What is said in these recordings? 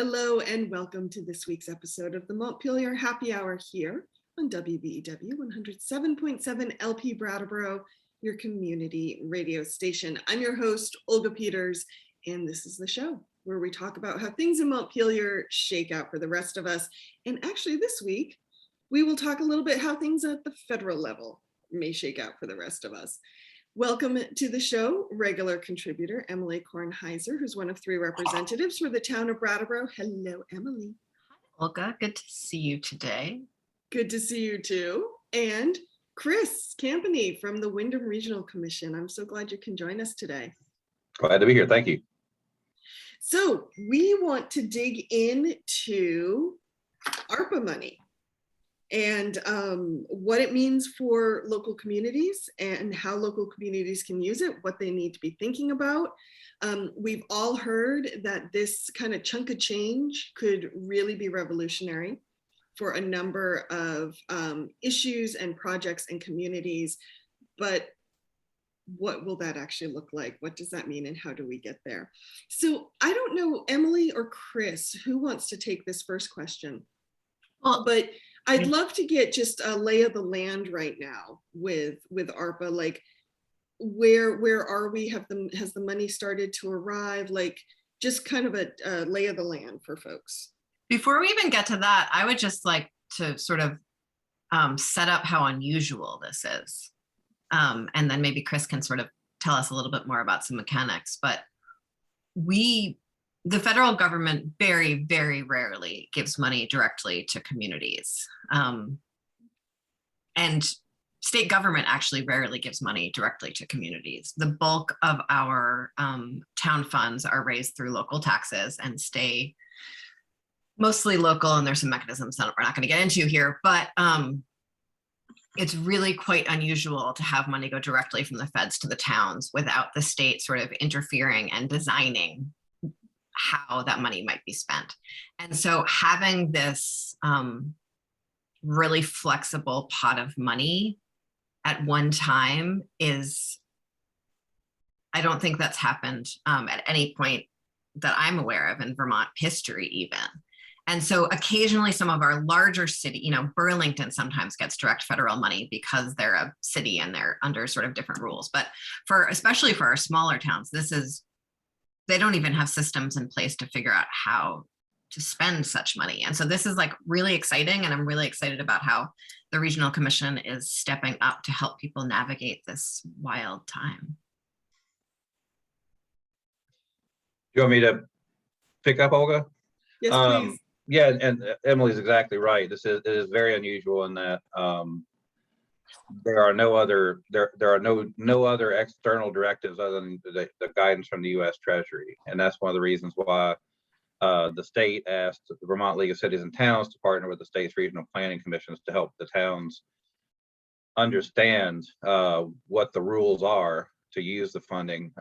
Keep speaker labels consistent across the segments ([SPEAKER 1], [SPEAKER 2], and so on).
[SPEAKER 1] Hello and welcome to this week's episode of the Montpelier Happy Hour here on WBEW 107.7 LP Brattleboro, your community radio station. I'm your host, Olga Peters, and this is the show where we talk about how things in Montpelier shake out for the rest of us. And actually this week, we will talk a little bit how things at the federal level may shake out for the rest of us. Welcome to the show, regular contributor Emily Kornheiser, who's one of three representatives for the town of Brattleboro. Hello, Emily.
[SPEAKER 2] Hi, Olga. Good to see you today.
[SPEAKER 1] Good to see you too. And Chris Campany from the Windham Regional Commission. I'm so glad you can join us today.
[SPEAKER 3] Glad to be here. Thank you.
[SPEAKER 1] So we want to dig into ARPA money and what it means for local communities and how local communities can use it, what they need to be thinking about. We've all heard that this kind of chunk of change could really be revolutionary for a number of issues and projects and communities, but what will that actually look like? What does that mean and how do we get there? So I don't know, Emily or Chris, who wants to take this first question?
[SPEAKER 2] Well,
[SPEAKER 1] but I'd love to get just a lay of the land right now with ARPA, like where are we? Has the money started to arrive? Like just kind of a lay of the land for folks.
[SPEAKER 2] Before we even get to that, I would just like to sort of set up how unusual this is. And then maybe Chris can sort of tell us a little bit more about some mechanics, but the federal government very, very rarely gives money directly to communities. And state government actually rarely gives money directly to communities. The bulk of our town funds are raised through local taxes and stay mostly local, and there's some mechanisms that we're not going to get into here, but it's really quite unusual to have money go directly from the feds to the towns without the state sort of interfering and designing how that money might be spent. And so having this really flexible pot of money at one time I don't think that's happened at any point that I'm aware of in Vermont history even. And so occasionally some of our larger city, Burlington sometimes gets direct federal money because they're a city and they're under sort of different rules. But especially for our smaller towns, they don't even have systems in place to figure out how to spend such money. And so this is like really exciting. And I'm really excited about how the Regional Commission is stepping up to help people navigate this wild time.
[SPEAKER 3] Do you want me to pick up, Olga?
[SPEAKER 1] Yes, please.
[SPEAKER 3] Yeah, and Emily's exactly right. It is very unusual in that there are no other external directives other than the guidance from the U.S. Treasury, and that's one of the reasons why the state asked the Vermont League of Cities and Towns to partner with the state's regional planning commissions to help the towns understand what the rules are to use the funding,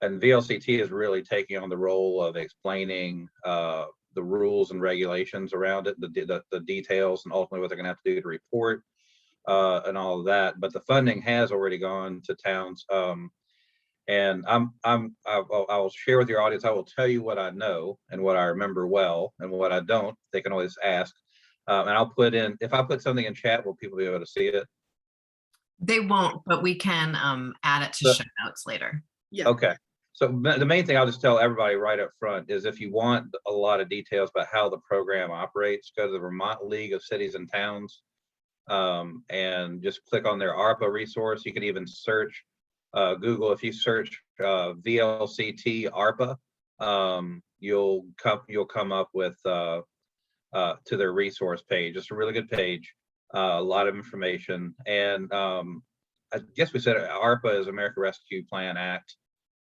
[SPEAKER 3] and VLCT is really taking on the role of explaining the rules and regulations around it, the details, and ultimately what they're going to have to do to report and all of that. But the funding has already gone to towns, and I'll share with your audience. I will tell you what I know and what I remember well, and what I don't. They can always ask, and I'll put in. If I put something in chat, will people be able to see it?
[SPEAKER 2] They won't, but we can add it to show notes later.
[SPEAKER 1] Yeah.
[SPEAKER 3] Okay. So the main thing I'll just tell everybody right up front is if you want a lot of details about how the program operates, go to the Vermont League of Cities and Towns and just click on their ARPA resource. You can even search Google. If you search VLCT ARPA, you'll come up with to their resource page. It's a really good page, a lot of information. And I guess we said ARPA is American Rescue Plan Act.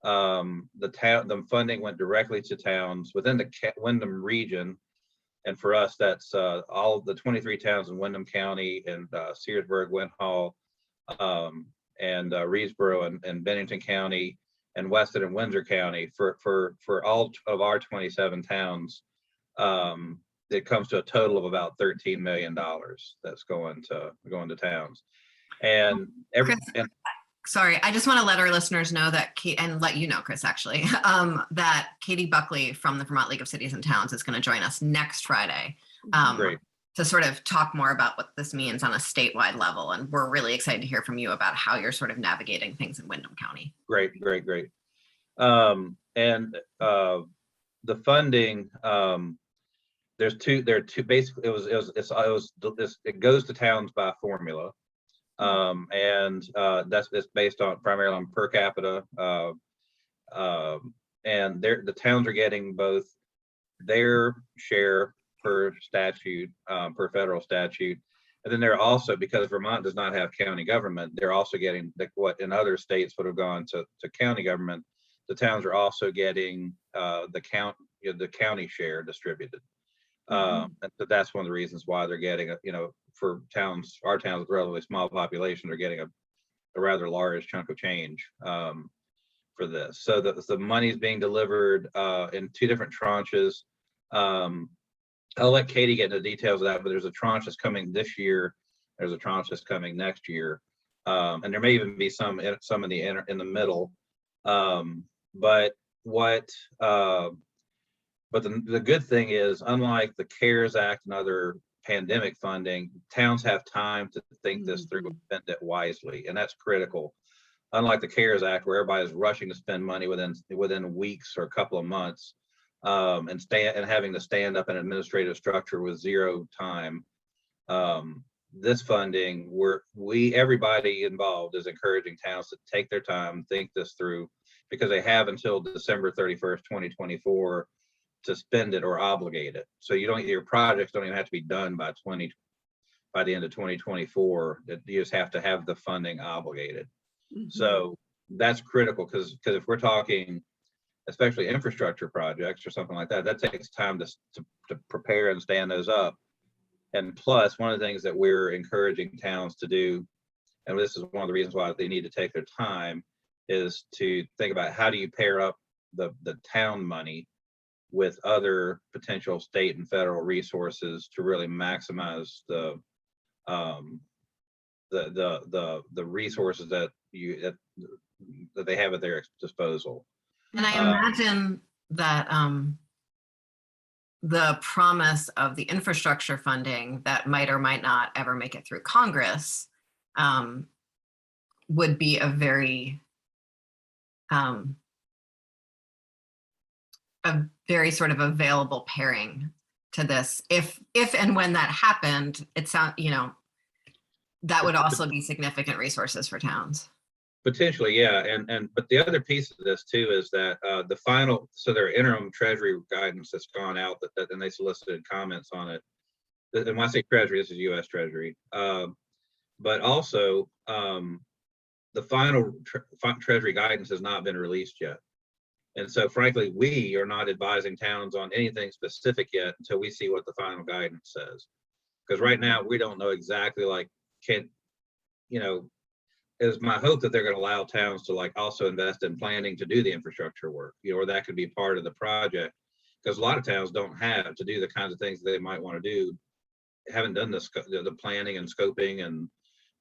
[SPEAKER 3] The funding went directly to towns within the Windham region, and for us that's all the 23 towns in Windham County and Searsburg, Winhall, and Reedsboro and Bennington County and Weston and Windsor County. For all of our 27 towns, it comes to a total of about $13 million that's going to towns. And
[SPEAKER 2] Sorry, I just want to let our listeners know that and let you know, Chris, actually, that Katie Buckley from the Vermont League of Cities and Towns is going to join us next Friday
[SPEAKER 3] Great.
[SPEAKER 2] to sort of talk more about what this means on a statewide level. And we're really excited to hear from you about how you're sort of navigating things in Windham County.
[SPEAKER 3] Great. The funding, there are two, basically, it goes to towns by formula. That's based on primarily on per capita. And the towns are getting both their share per statute, per federal statute. And then they're also, because Vermont does not have county government, they're also getting what in other states would have gone to county government. The towns are also getting the county share distributed. And so that's one of the reasons why they're getting, for towns, our towns with relatively small population are getting a rather large chunk of change for this. So the money is being delivered in two different tranches. I'll let Katie get into the details of that, but there's a tranche that's coming this year. There's a tranche that's coming next year. And there may even be some in the middle. But the good thing is, unlike the CARES Act and other pandemic funding, towns have time to think this through and spend it wisely, and that's critical. Unlike the CARES Act, where everybody's rushing to spend money within weeks or a couple of months, and having to stand up an administrative structure with zero time. This funding, everybody involved is encouraging towns to take their time, think this through, because they have until December 31st, 2024 to spend it or obligate it. So your projects don't even have to be done by the end of 2024. You just have to have the funding obligated. So that's critical, because if we're talking, especially infrastructure projects or something like that, that takes time to prepare and stand those up. And plus, one of the things that we're encouraging towns to do, and this is one of the reasons why they need to take their time, is to think about how do you pair up the town money with other potential state and federal resources to really maximize the resources that they have at their disposal.
[SPEAKER 2] And I imagine that the promise of the infrastructure funding that might or might not ever make it through Congress would be a very sort of available pairing to this. If and when that happened, that would also be significant resources for towns.
[SPEAKER 3] Potentially, yeah. But the other piece of this too is that there are interim Treasury guidance that's gone out and they solicited comments on it. And when I say Treasury, this is U.S. Treasury. But also the final Treasury guidance has not been released yet. And so frankly, we are not advising towns on anything specific yet until we see what the final guidance says. Because right now we don't know exactly, it's my hope that they're going to allow towns to also invest in planning to do the infrastructure work, or that could be part of the project. Because a lot of towns don't have to do the kinds of things that they might want to do, haven't done the planning and scoping and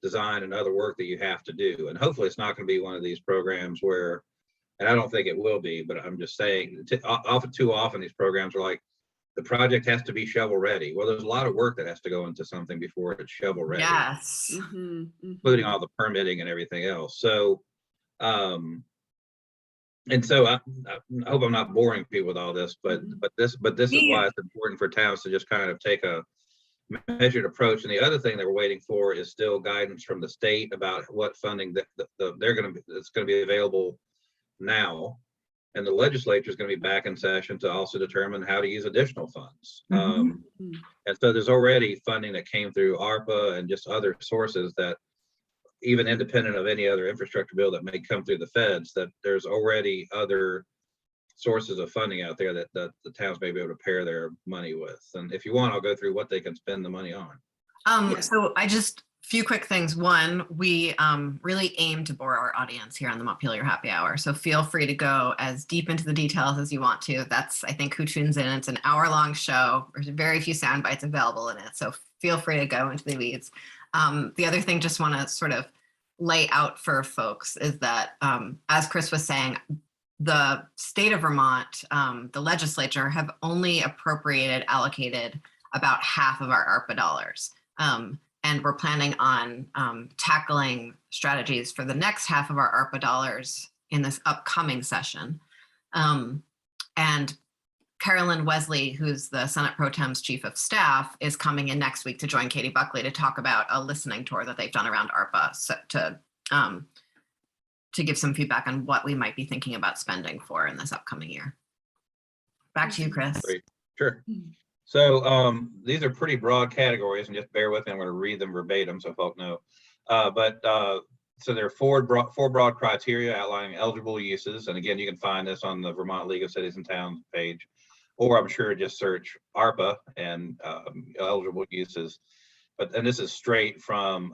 [SPEAKER 3] design and other work that you have to do. And hopefully it's not going to be one of these programs where, and I don't think it will be, but I'm just saying, too often these programs are like, the project has to be shovel ready. Well, there's a lot of work that has to go into something before it's shovel ready.
[SPEAKER 2] Yes.
[SPEAKER 3] Including all the permitting and everything else. So, and so I hope I'm not boring people with all this, but this is why it's important for towns to just kind of take a measured approach. And the other thing that we're waiting for is still guidance from the state about what funding that's going to be available now. And the legislature is going to be back in session to also determine how to use additional funds. And so there's already funding that came through ARPA and just other sources that, even independent of any other infrastructure bill that may come through the feds, that there's already other sources of funding out there that the towns may be able to pair their money with. And if you want, I'll go through what they can spend the money on.
[SPEAKER 2] So few quick things. One, we really aim to bore our audience here on the Montpelier Happy Hour. So feel free to go as deep into the details as you want to. That's, I think, who tunes in. It's an hour-long show. There's very few sound bites available in it. So feel free to go into the weeds. The other thing, just want to sort of lay out for folks is that, as Chris was saying, the state of Vermont, the legislature have only allocated about half of our ARPA dollars. And we're planning on tackling strategies for the next half of our ARPA dollars in this upcoming session. And Carolyn Wesley, who's the Senate Pro Tem's Chief of Staff, is coming in next week to join Katie Buckley to talk about a listening tour that they've done around ARPA, so to give some feedback on what we might be thinking about spending for in this upcoming year. Back to you, Chris.
[SPEAKER 3] Great. Sure. So these are pretty broad categories, and just bear with me, I'm going to read them verbatim so folk know. So there are four broad criteria outlining eligible uses. And again, you can find this on the Vermont League of Cities and Towns page, or I'm sure just search ARPA and eligible uses. And this is straight from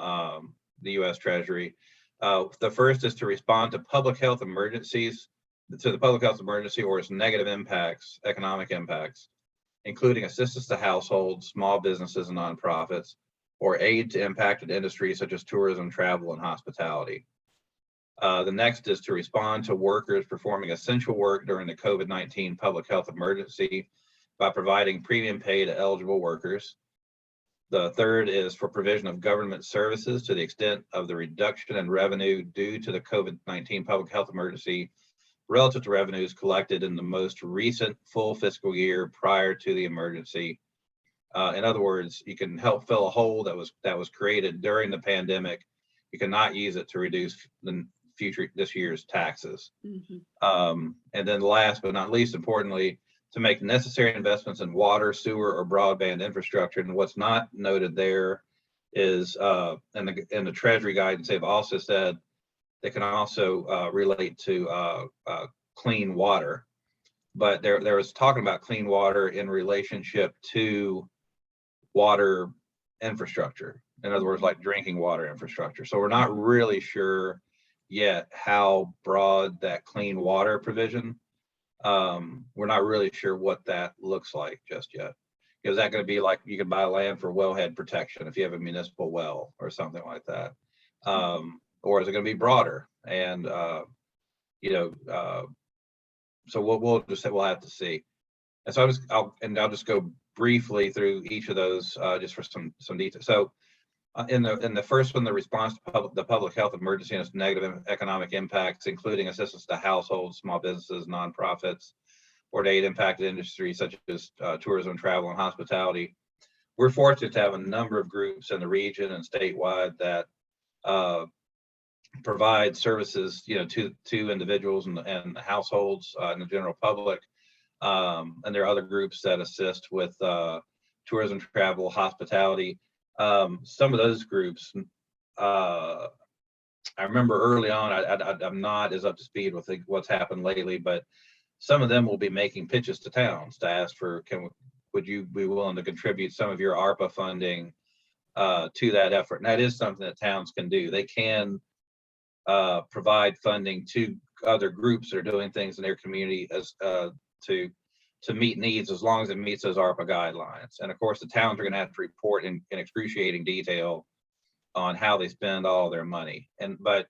[SPEAKER 3] the U.S. Treasury. The first is to respond to public health emergencies, to the public health emergency or its negative impacts, economic impacts, including assistance to households, small businesses, and nonprofits, or aid to impacted industries such as tourism, travel, and hospitality. The next is to respond to workers performing essential work during the COVID-19 public health emergency by providing premium pay to eligible workers. The third is for provision of government services to the extent of the reduction in revenue due to the COVID-19 public health emergency relative to revenues collected in the most recent full fiscal year prior to the emergency. In other words, you can help fill a hole that was created during the pandemic. You cannot use it to reduce this year's taxes. Mm-hmm. And then last but not least importantly, to make necessary investments in water, sewer, or broadband infrastructure. And what's not noted there is in the Treasury guidance, they've also said they can also relate to clean water. But there was talking about clean water in relationship to water infrastructure. In other words, like drinking water infrastructure. So we're not really sure yet how broad that clean water provision. We're not really sure what that looks like just yet. Is that going to be like you can buy land for wellhead protection if you have a municipal well or something like that? Or is it going to be broader? And so we'll have to see. And so I'll just go briefly through each of those just for some detail. So in the first one, the response to the public health emergency and its negative economic impacts, including assistance to households, small businesses, nonprofits, or to aid impacted industries such as tourism, travel, and hospitality. We're fortunate to have a number of groups in the region and statewide that provide services, to individuals and households and the general public. And there are other groups that assist with tourism, travel, hospitality. Some of those groups, I remember early on, I'm not as up to speed with what's happened lately, but some of them will be making pitches to towns to ask for, would you be willing to contribute some of your ARPA funding to that effort? And that is something that towns can do. They can provide funding to other groups that are doing things in their community as to meet needs, as long as it meets those ARPA guidelines. And of course, the towns are going to have to report in excruciating detail on how they spend all their money. But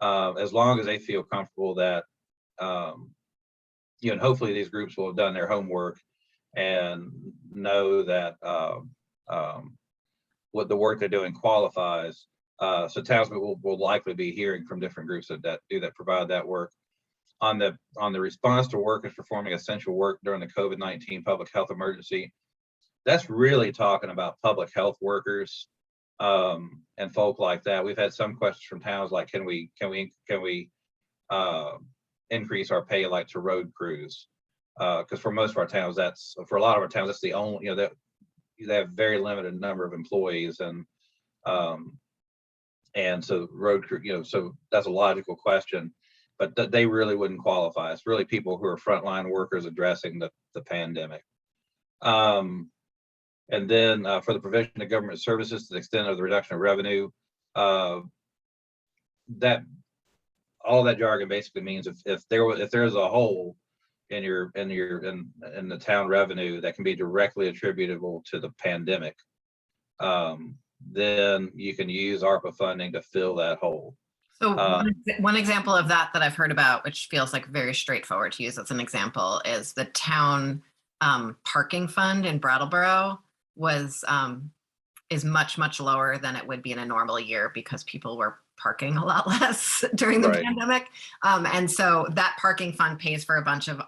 [SPEAKER 3] as long as they feel comfortable that, and hopefully these groups will have done their homework and know that what the work they're doing qualifies. So towns will likely be hearing from different groups that provide that work. On the response to workers performing essential work during the COVID-19 public health emergency, that's really talking about public health workers and folk like that. We've had some questions from towns like, can we increase our pay like to road crews? Because for most of our towns, for a lot of our towns, that's the only, that they have very limited number of employees, and so road crew, so that's a logical question. But they really wouldn't qualify. It's really people who are frontline workers addressing the pandemic. And then for the provision of government services to the extent of the reduction of revenue, that all that jargon basically means if there's a hole in the town revenue that can be directly attributable to the pandemic, then you can use ARPA funding to fill that hole.
[SPEAKER 2] So
[SPEAKER 3] Uh,
[SPEAKER 2] one example of that I've heard about, which feels like very straightforward to use as an example, is the town parking fund in Brattleboro is much lower than it would be in a normal year because people were parking a lot less during the
[SPEAKER 3] Right.
[SPEAKER 2] pandemic. And so that parking fund pays for a bunch of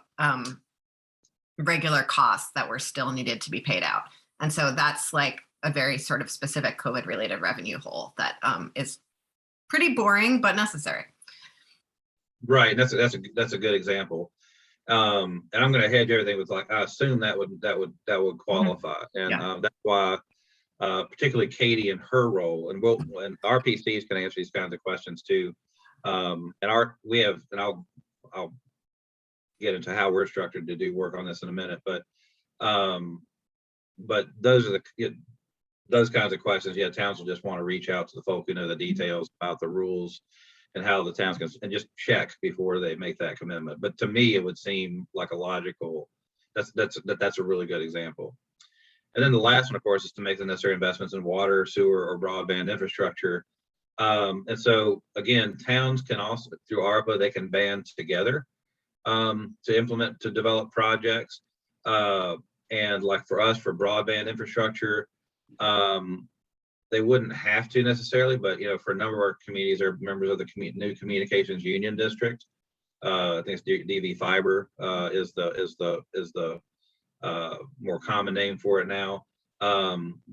[SPEAKER 2] regular costs that were still needed to be paid out. And so that's like a very sort of specific COVID related revenue hole that is pretty boring, but necessary.
[SPEAKER 3] Right. That's a good example. And I'm going to hedge everything with like, I assume that would qualify. And
[SPEAKER 2] Yeah.
[SPEAKER 3] that's why, particularly Katie and her role, and RPCs can answer these kinds of questions too. And I'll get into how we're structured to do work on this in a minute, but those are those kinds of questions. Yeah, towns will just want to reach out to the folk who know the details about the rules and how the towns can, and just check before they make that commitment. But to me, it would seem like a logical, that's a really good example. And then the last one, of course, is to make the necessary investments in water, sewer, or broadband infrastructure. And so again, towns can also, through ARPA, they can band together to develop projects. And like for us, for broadband infrastructure, they wouldn't have to necessarily, but for a number of our communities are members of the new communications union district. I think it's DV Fiber is the more common name for it now.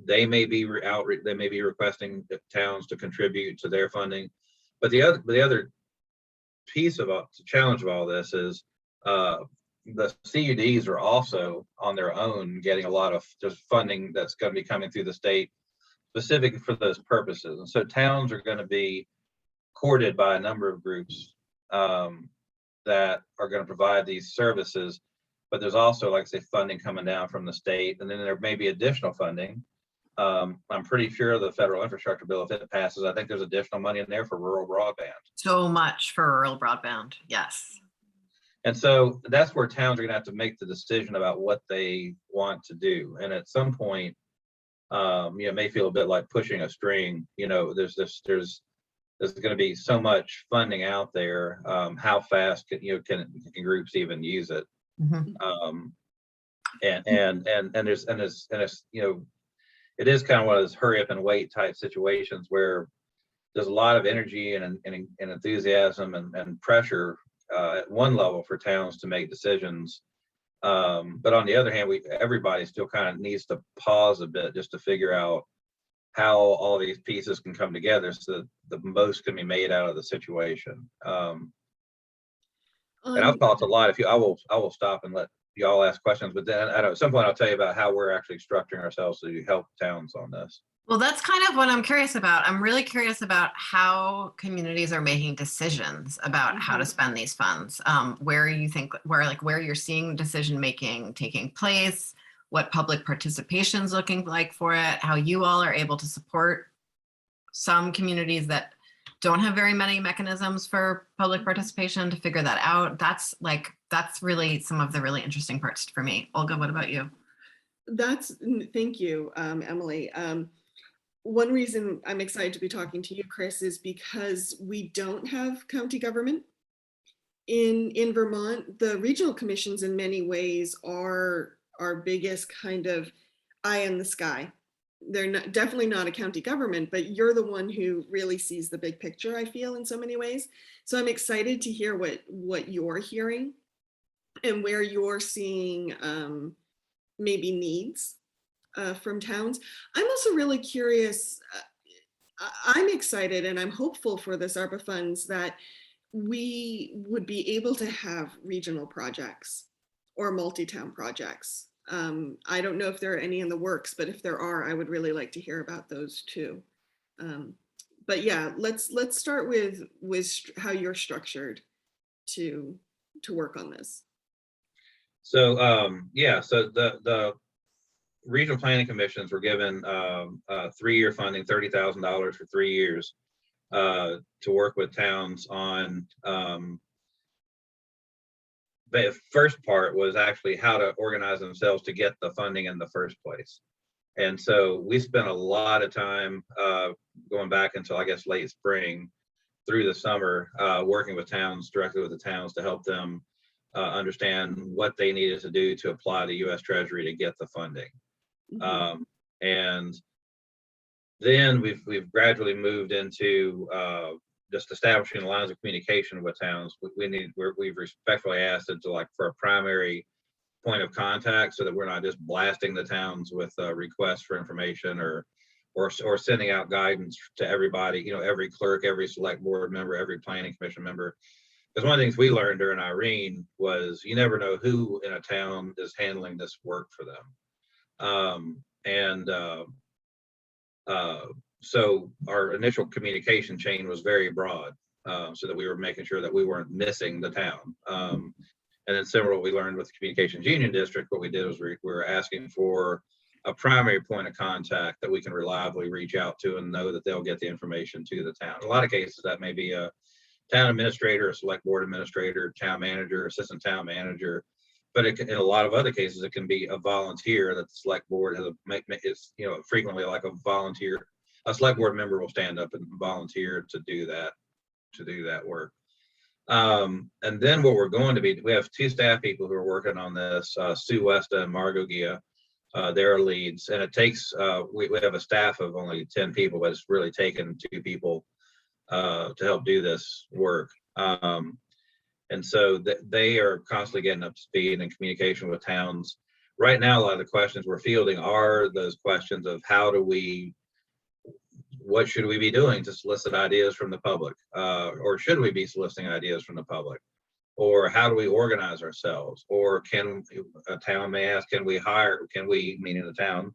[SPEAKER 3] They may be requesting towns to contribute to their funding, but the other piece of the challenge of all this is the CUDs are also on their own getting a lot of just funding that's going to be coming through the state specific for those purposes. And so towns are going to be courted by a number of groups that are going to provide these services. But there's also, like I say, funding coming down from the state, and then there may be additional funding. I'm pretty sure the federal infrastructure bill, if it passes, I think there's additional money in there for rural broadband.
[SPEAKER 2] So much for rural broadband, yes.
[SPEAKER 3] And so that's where towns are going to have to make the decision about what they want to do. And at some point, it may feel a bit like pushing a string. There's going to be so much funding out there. How fast can groups even use it?
[SPEAKER 2] Mm-hmm.
[SPEAKER 3] And there's it is kind of one of those hurry up and wait type situations where there's a lot of energy and enthusiasm and pressure at one level for towns to make decisions. But on the other hand, everybody still kind of needs to pause a bit just to figure out how all these pieces can come together so that the most can be made out of the situation. And I've talked a lot. I will stop and let you all ask questions, but then at some point I'll tell you about how we're actually structuring ourselves to help towns on this.
[SPEAKER 2] Well, that's kind of what I'm curious about. I'm really curious about how communities are making decisions about how to spend these funds. Where you're seeing decision making taking place, what public participation is looking like for it, how you all are able to support some communities that don't have very many mechanisms for public participation to figure that out. That's really some of the really interesting parts for me. Olga, what about you?
[SPEAKER 1] Thank you, Emily. One reason I'm excited to be talking to you, Chris, is because we don't have county government in Vermont. The regional commissions in many ways are our biggest kind of eye in the sky. They're definitely not a county government, but you're the one who really sees the big picture, I feel, in so many ways. So I'm excited to hear what you're hearing and where you're seeing maybe needs from towns. I'm also really curious. I'm excited and I'm hopeful for this ARPA funds that we would be able to have regional projects or multi-town projects. I don't know if there are any in the works, but if there are, I would really like to hear about those too. But yeah, let's start with how you're structured to work on this.
[SPEAKER 3] So so the regional planning commissions were given 3-year funding, $30,000 for 3 years to work with towns on. The first part was actually how to organize themselves to get the funding in the first place. And so we spent a lot of time going back until I guess late spring through the summer, working with towns, directly with the towns to help them understand what they needed to do to apply to U.S. Treasury to get the funding. And then we've gradually moved into just establishing lines of communication with towns. We've respectfully asked it to, like, for a primary point of contact, so that we're not just blasting the towns with requests for information or sending out guidance to everybody, you know, every clerk, every select board member, every planning commission member. Because one of the things we learned during Irene was you never know who in a town is handling this work for them. So our initial communication chain was very broad, so that we were making sure that we weren't missing the town. And then similar, what we learned with the Communications Union District, what we did was we were asking for a primary point of contact that we can reliably reach out to and know that they'll get the information to the town. In a lot of cases, that may be a town administrator, a select board administrator, town manager, assistant town manager. But in a lot of other cases, it can be a volunteer that the select board has it's, you know, frequently like a volunteer. A select board member will stand up and volunteer to do that work. And then what we're going to be, we have 2 staff people who are working on this, Sue Westa and Margot Gia. They're leads, and it takes, we have a staff of only 10 people, but it's really taken 2 people to help do this work. And so they are constantly getting up to speed in communication with towns. Right now, a lot of the questions we're fielding are those questions of what should we be doing to solicit ideas from the public? Or should we be soliciting ideas from the public? Or how do we organize ourselves? Or a town may ask, can we, meaning the town,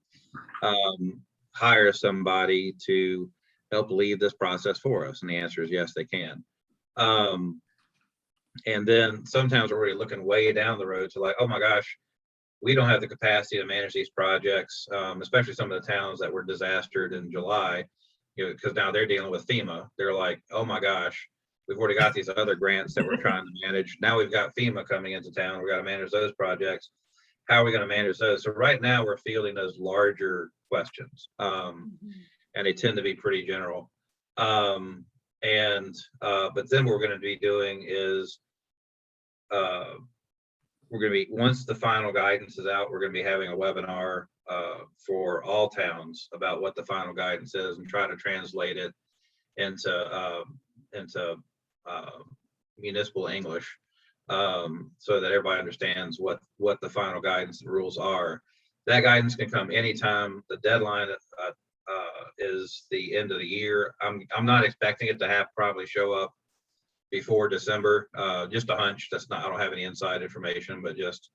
[SPEAKER 3] hire somebody to help lead this process for us? And the answer is yes, they can. And then sometimes we're already looking way down the road to, like, oh my gosh, we don't have the capacity to manage these projects, especially some of the towns that were disastered in July, you know, because now they're dealing with FEMA. They're like, oh my gosh, we've already got these other grants that we're trying to manage. Now we've got FEMA coming into town. We got to manage those projects. How are we going to manage those? So right now we're fielding those larger questions, and they tend to be pretty general. But then what we're going to be doing is, once the final guidance is out, we're going to be having a webinar for all towns about what the final guidance is and try to translate it into municipal English, so that everybody understands what the final guidance and rules are. That guidance can come anytime. The deadline is the end of the year. I'm not expecting it to probably show up before December. Just a hunch. I don't have any inside information, but just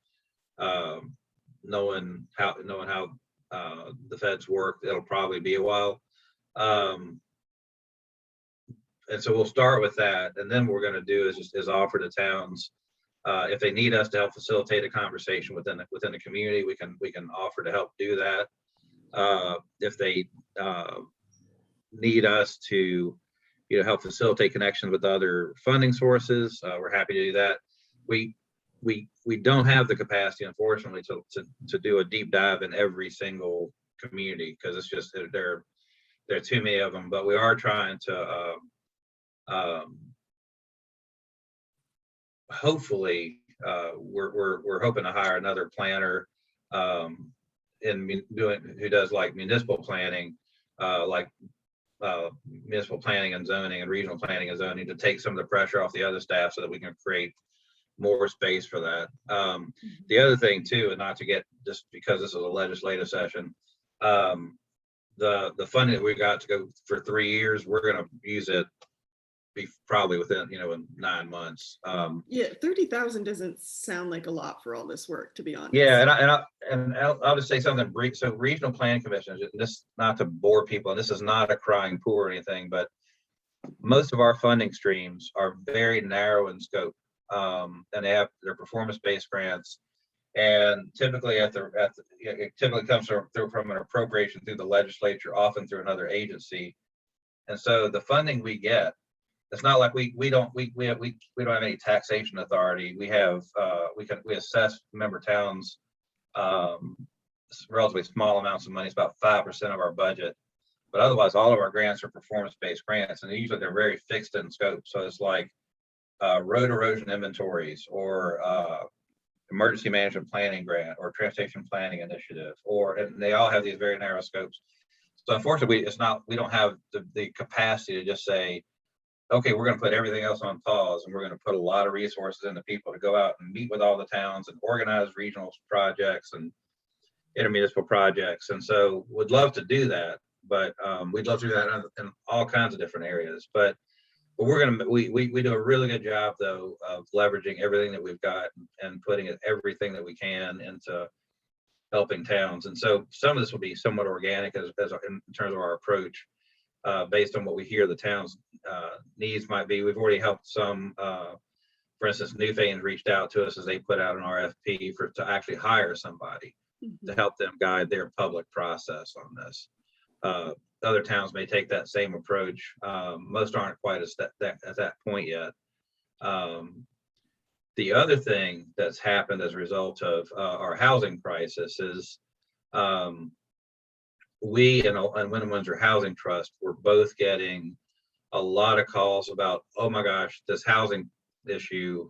[SPEAKER 3] knowing how the feds work, it'll probably be a while. And so we'll start with that, and then what we're going to do is offer to towns, if they need us to help facilitate a conversation within the community, we can offer to help do that. If they need us to, you know, help facilitate connections with other funding sources, we're happy to do that. We don't have the capacity, unfortunately, to do a deep dive in every single community, because it's just there are too many of them. But we are trying to hopefully, we're hoping to hire another planner who does like municipal planning, municipal planning and zoning and regional planning and zoning, to take some of the pressure off the other staff so that we can create more space for that. The other thing too, and not to get, just because this is a legislative session, the funding that we got to go for 3 years, we're going to use it probably within, in 9 months.
[SPEAKER 1] Yeah, 30,000 doesn't sound like a lot for all this work, to be honest.
[SPEAKER 3] Yeah, and I'll just say something brief. So regional planning commissions, this, not to bore people, and this is not a crying poor or anything, but most of our funding streams are very narrow in scope, and they have their performance-based grants, and typically it typically comes through from an appropriation through the legislature, often through another agency, and so the funding we get, it's not like we don't have any taxation authority. We have we assess member towns relatively small amounts of money. It's about 5% of our budget, But otherwise, all of our grants are performance-based grants, and usually they're very fixed in scope. So it's like road erosion inventories, or emergency management planning grant, or transportation planning initiative, and they all have these very narrow scopes. So unfortunately, we don't have the capacity to just say, okay, we're going to put everything else on pause, and we're going to put a lot of resources into people to go out and meet with all the towns and organize regional projects and intermunicipal projects. And so would love to do that, but we'd love to do that in all kinds of different areas. But we do a really good job, though, of leveraging everything that we've got and putting everything that we can into helping towns. And so some of this will be somewhat organic as in terms of our approach, based on what we hear the town's needs might be. We've already helped some, for instance, Newfane's reached out to us as they put out an RFP to actually hire somebody to help them guide their public process on this. Other towns may take that same approach. Most aren't quite at that point yet. The other thing that's happened as a result of our housing crisis is we and Windham Windsor Housing Trust were both getting a lot of calls about, oh my gosh, this housing issue.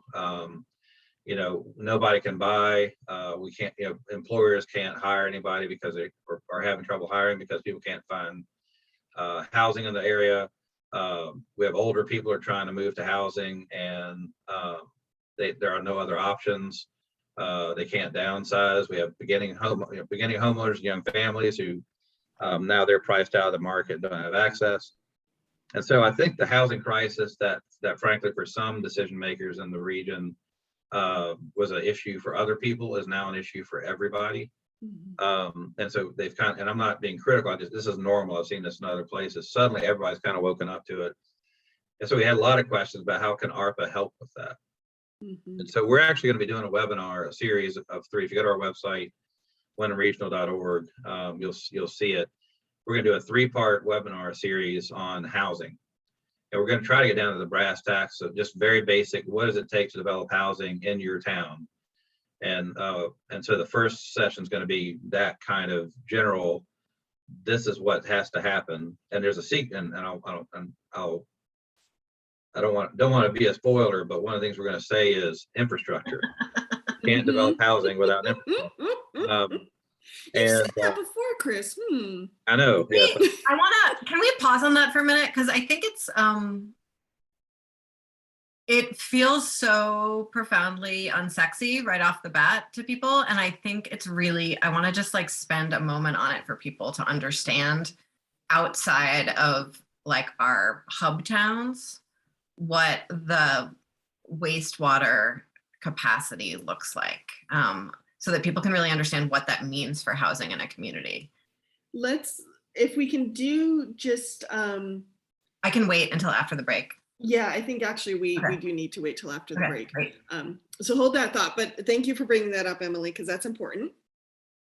[SPEAKER 3] Nobody can buy. We can't. Employers can't hire anybody because they are having trouble hiring because people can't find housing in the area. We have older people who are trying to move to housing, and there are no other options. They can't downsize. We have beginning homeowners, young families who now they're priced out of the market, don't have access. And so I think the housing crisis that frankly for some decision makers in the region was an issue for other people is now an issue for everybody. And so they've and I'm not being critical, this is normal. I've seen this in other places. Suddenly everybody's kind of woken up to it. And so we had a lot of questions about how can ARPA help with that. And so we're actually going to be doing a series of 3. If you go to our website, windhamregional.org, you'll see it. We're going to do a 3-part webinar series on housing. And we're going to try to get down to the brass tacks of just very basic, what does it take to develop housing in your town? And so the first session is going to be that kind of general, this is what has to happen. And there's a sequence, and I don't want to be a spoiler, but one of the things we're going to say is infrastructure. You can't develop housing without infrastructure.
[SPEAKER 1] You said that before, Chris.
[SPEAKER 3] I know.
[SPEAKER 2] Yeah. Can we pause on that for a minute? Because I think it feels so profoundly unsexy right off the bat to people. And I think it's really, I want to just spend a moment on it for people to understand outside of our hub towns, what the wastewater capacity looks like. So that people can really understand what that means for housing in a community.
[SPEAKER 1] If we can do just.
[SPEAKER 2] I can wait until after the break.
[SPEAKER 1] Yeah, I think actually we do need to wait till after the break.
[SPEAKER 2] Great.
[SPEAKER 1] So hold that thought, but thank you for bringing that up, Emily, because that's important.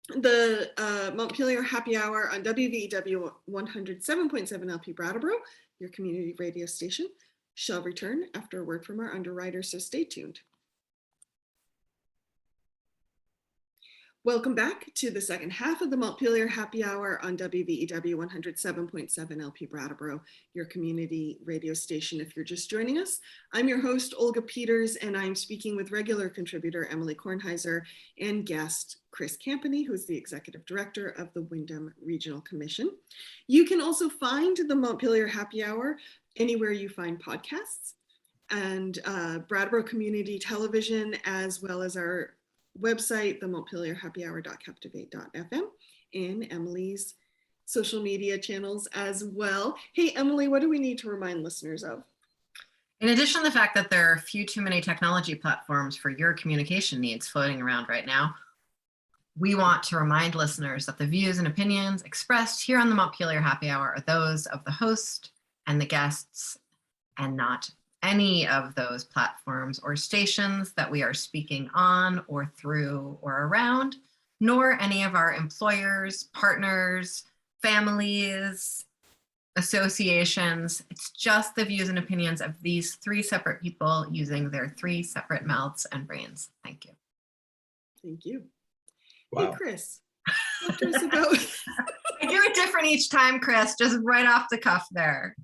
[SPEAKER 1] The Montpelier Happy Hour on WVEW 107.7 LP Brattleboro, your community radio station, shall return after a word from our underwriter, so stay tuned. Welcome back to the second half of the Montpelier Happy Hour on WVEW 107.7 LP Brattleboro, your community radio station. If you're just joining us, I'm your host, Olga Peters, and I'm speaking with regular contributor Emily Kornheiser and guest Chris Campany, who's the executive director of the Windham Regional Commission. You can also find the Montpelier Happy Hour anywhere you find podcasts, and Brattleboro Community Television, as well as our website, the montpelierhappyhour.captivate.fm, and Emily's social media channels as well. Hey, Emily, what do we need to remind listeners of?
[SPEAKER 2] In addition to the fact that there are few too many technology platforms for your communication needs floating around right now, we want to remind listeners that the views and opinions expressed here on the Montpelier Happy Hour are those of the host and the guests, and not any of those platforms or stations that we are speaking on or through or around, nor any of our employers, partners, families, associations. It's just the views and opinions of these 3 separate people using their 3 separate mouths and brains. Thank you.
[SPEAKER 1] Thank you.
[SPEAKER 3] Wow.
[SPEAKER 1] Hey, Chris, talk to us about.
[SPEAKER 2] I do it different each time, Chris, just right off the cuff there.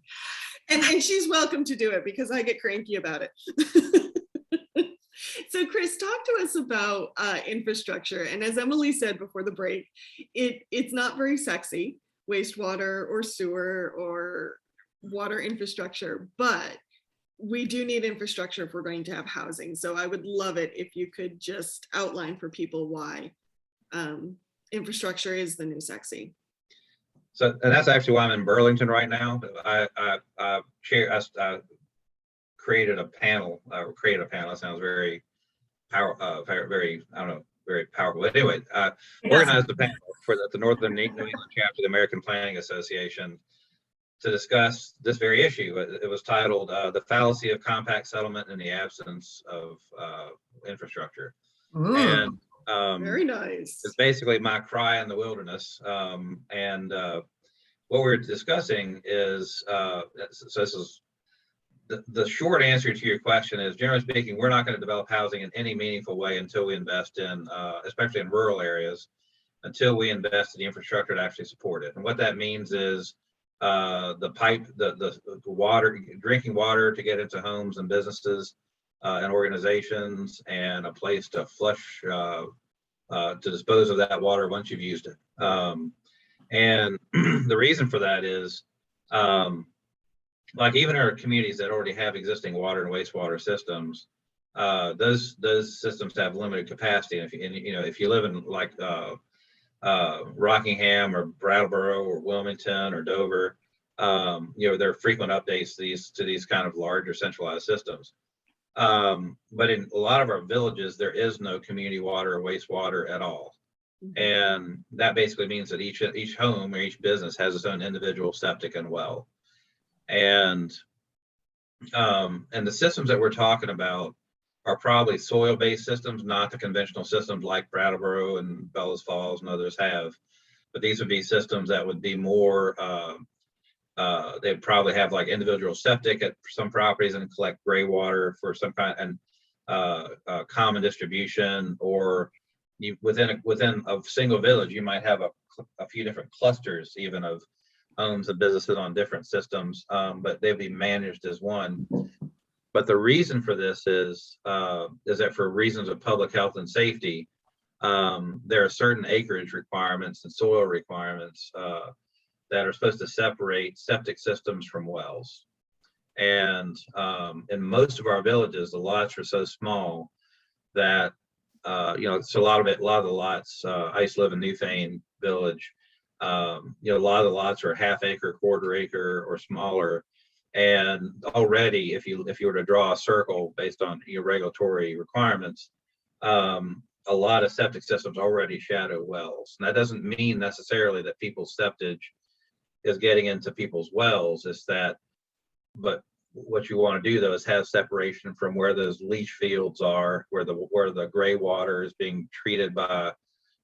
[SPEAKER 1] And she's welcome to do it because I get cranky about it. So Chris, talk to us about infrastructure. And as Emily said before the break, it's not very sexy, wastewater or sewer or water infrastructure, but we do need infrastructure if we're going to have housing. So I would love it if you could just outline for people why infrastructure is the new sexy.
[SPEAKER 3] So, and that's actually why I'm in Burlington right now. I created a panel. That sounds very powerful, very, I don't know, very powerful. But anyway, organized a panel for the Northern New England chapter of the American Planning Association to discuss this very issue. It was titled "The Fallacy of Compact Settlement in the Absence of Infrastructure."
[SPEAKER 2] Ooh.
[SPEAKER 3] And
[SPEAKER 1] very nice.
[SPEAKER 3] It's basically my cry in the wilderness. What we're discussing is, so this is the short answer to your question is, generally speaking, we're not going to develop housing in any meaningful way until we invest in, especially in rural areas, until we invest in the infrastructure to actually support it. And what that means is the pipe, the water, drinking water to get into homes and businesses and organizations, and a place to flush, to dispose of that water once you've used it. And the reason for that is, like even our communities that already have existing water and wastewater systems, those systems have limited capacity. And if you live in like Rockingham or Brattleboro or Wilmington or Dover, there are frequent updates to these kind of larger centralized systems. But in a lot of our villages, there is no community water or wastewater at all. And that basically means that each home or each business has its own individual septic and well. And the systems that we're talking about are probably soil-based systems, not the conventional systems like Brattleboro and Bellows Falls and others have. But these would be systems that would be more, they'd probably have like individual septic at some properties and collect gray water for some kind, and common distribution, or within a single village, you might have a few different clusters even of homes and businesses on different systems, but they'll be managed as one. But the reason for this is that for reasons of public health and safety, there are certain acreage requirements and soil requirements that are supposed to separate septic systems from wells. And in most of our villages, the lots are so small that so a lot of the lots. I used to live in Newfane Village. A lot of the lots are half acre, quarter acre, or smaller. And already, if you were to draw a circle based on your regulatory requirements, a lot of septic systems already shadow wells. And that doesn't mean necessarily that people's septage is getting into people's wells. But what you want to do though is have separation from where those leach fields are, where the gray water is being treated by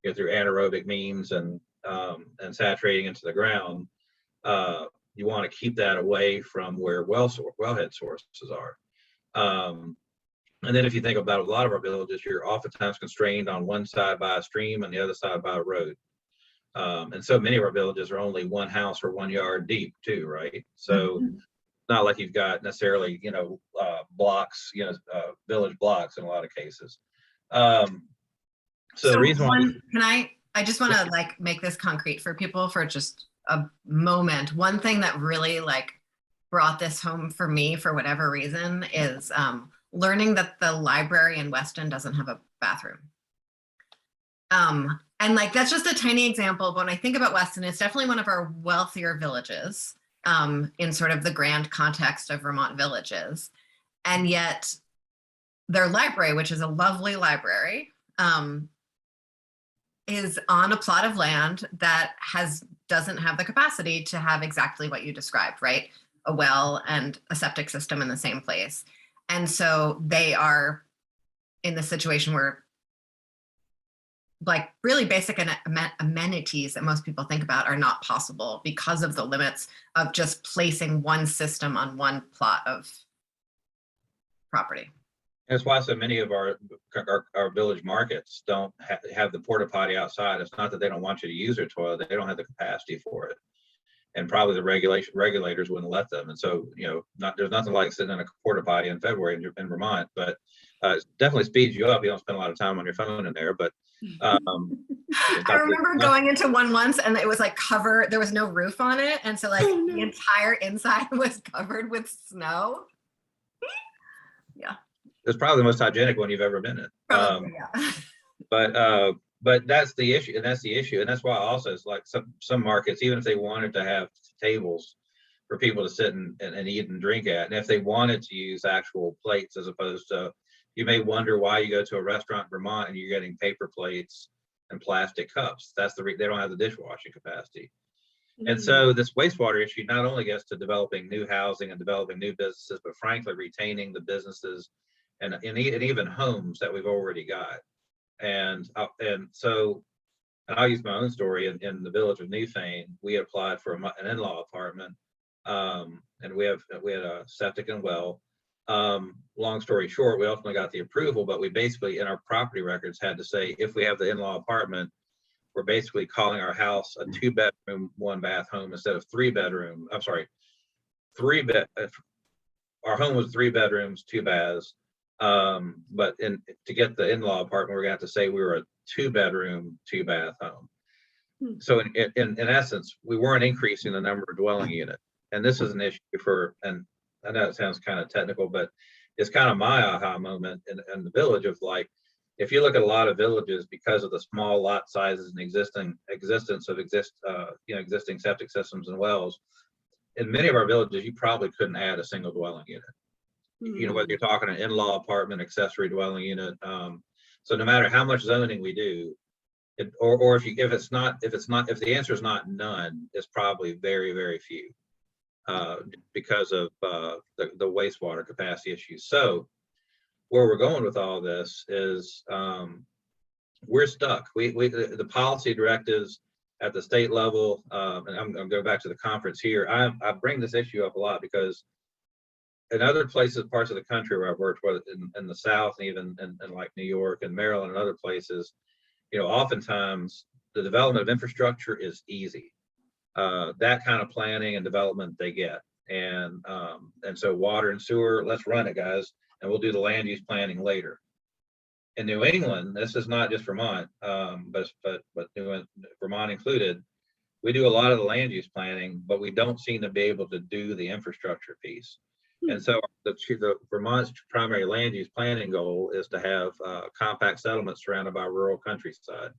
[SPEAKER 3] through anaerobic means and saturating into the ground. You want to keep that away from where wellhead sources are. And then if you think about a lot of our villages, you're oftentimes constrained on one side by a stream and the other side by a road. And so many of our villages are only one house or 1 yard deep too, right? So it's not like you've got necessarily, blocks, village blocks in a lot of cases. So the reason why
[SPEAKER 2] I just want to make this concrete for people for just a moment. One thing that really brought this home for me for whatever reason is learning that the library in Weston doesn't have a bathroom. And that's just a tiny example, but when I think about Weston, it's definitely one of our wealthier villages in sort of the grand context of Vermont villages. And yet their library, which is a lovely library, is on a plot of land that doesn't have the capacity to have exactly what you described, right? A well and a septic system in the same place. And so they are in the situation where really basic amenities that most people think about are not possible because of the limits of just placing one system on one plot of property.
[SPEAKER 3] That's why so many of our village markets don't have the porta potty outside. It's not that they don't want you to use their toilet; they don't have the capacity for it, and probably the regulators wouldn't let them. And so, there's nothing like sitting in a porta potty in February in Vermont, but it definitely speeds you up. You don't spend a lot of time on your phone in there, but
[SPEAKER 2] I remember going into one once and it was like covered, there was no roof on it. And so like the entire inside was covered with snow. Yeah.
[SPEAKER 3] It's probably the most hygienic one you've ever been in.
[SPEAKER 2] Probably, yeah.
[SPEAKER 3] But that's the issue, and that's why also it's like some markets, even if they wanted to have tables for people to sit and eat and drink at, and if they wanted to use actual plates as opposed to, you may wonder why you go to a restaurant in Vermont and you're getting paper plates and plastic cups. That's they don't have the dishwashing capacity. And so this wastewater issue not only gets to developing new housing and developing new businesses, but frankly retaining the businesses and even homes that we've already got. And so I'll use my own story. In the village of Newfane, we applied for an in-law apartment, and we had a septic and well. Long story short, we ultimately got the approval, but we basically in our property records had to say if we have the in-law apartment, we're basically calling our house a 2-bedroom, 1-bath home instead of 3-bedroom. I'm sorry, 3-bed. Our home was 3 bedrooms, 2 baths. But to get the in-law apartment, we're gonna have to say we were a 2-bedroom, 2-bath home. So in essence, we weren't increasing the number of dwelling units. And this is an issue and I know it sounds kind of technical, but it's kind of my aha moment in the village of like, if you look at a lot of villages, because of the small lot sizes and existence of existing septic systems and wells, in many of our villages, you probably couldn't add a single dwelling unit. Whether you're talking an in-law apartment, accessory dwelling unit. So no matter how much zoning we do, or if the answer is not none, it's probably very, very few, because of the wastewater capacity issues. So where we're going with all this is we're stuck. The policy directives at the state level, and I'm going to go back to the conference here. I bring this issue up a lot because in other parts of the country where I've worked, whether in the South, and even in like New York and Maryland and other places, oftentimes the development of infrastructure is easy. That kind of planning and development they get, and so water and sewer, let's run it, guys, and we'll do the land use planning later. In New England, this is not just Vermont, but Vermont included, we do a lot of the land use planning, but we don't seem to be able to do the infrastructure piece. And so the Vermont's primary land use planning goal is to have compact settlements surrounded by rural countryside.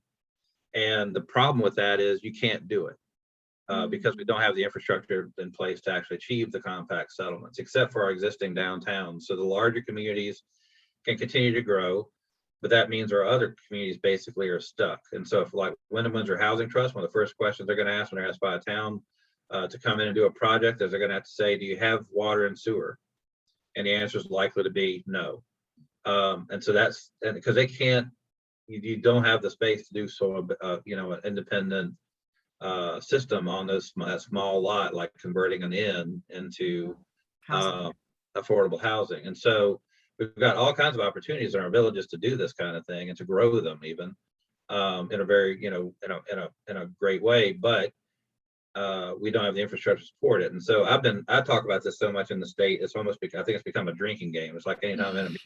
[SPEAKER 3] And the problem with that is you can't do it because we don't have the infrastructure in place to actually achieve the compact settlements, except for our existing downtowns. So the larger communities can continue to grow, but that means our other communities basically are stuck. And so if like Windham Windsor Housing Trust, one of the first questions they're going to ask when they're asked by a town to come in and do a project is they're going to have to say, do you have water and sewer? And the answer is likely to be no. And so that's because they can't, you don't have the space to do so, an independent system on that small lot, like converting an inn into affordable housing. And so we've got all kinds of opportunities in our villages to do this kind of thing and to grow them even in a very, in a great way, but we don't have the infrastructure to support it. And so I talk about this so much in the state, it's almost, I think it's become a drinking game. It's like anytime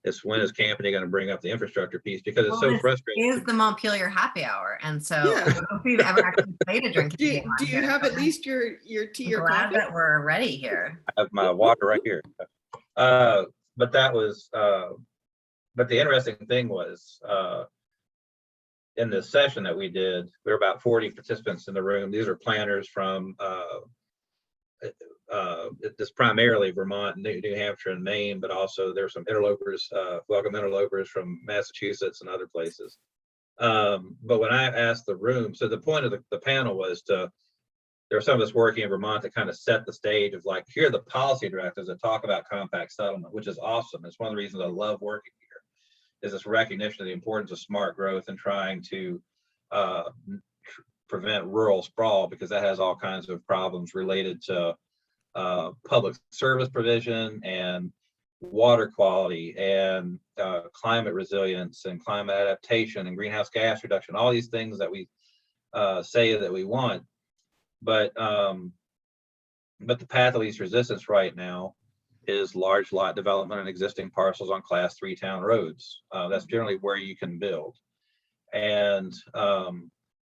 [SPEAKER 3] it's when is Campany going to bring up the infrastructure piece, because it's so frustrating.
[SPEAKER 2] It is the Montpelier Happy Hour, and so I don't know if we've ever actually played a drinking game.
[SPEAKER 1] Do you have at least your tea or coffee?
[SPEAKER 2] That we're ready here.
[SPEAKER 3] I have my water right here. But that was, but the interesting thing was, in the session that we did, there were about 40 participants in the room. These are planners from it's primarily Vermont, New Hampshire, and Maine, but also there's some interlopers, welcome interlopers from Massachusetts and other places. But when I asked the room, so the point of the panel was there are some of us working in Vermont to kind of set the stage of like, here are the policy directives that talk about compact settlement, which is awesome. It's one of the reasons I love working here, is this recognition of the importance of smart growth and trying to prevent rural sprawl, because that has all kinds of problems related to public service provision and water quality and climate resilience and climate adaptation and greenhouse gas reduction, all these things that we say that we want. But the path of least resistance right now is large lot development and existing parcels on class 3 town roads. That's generally where you can build. And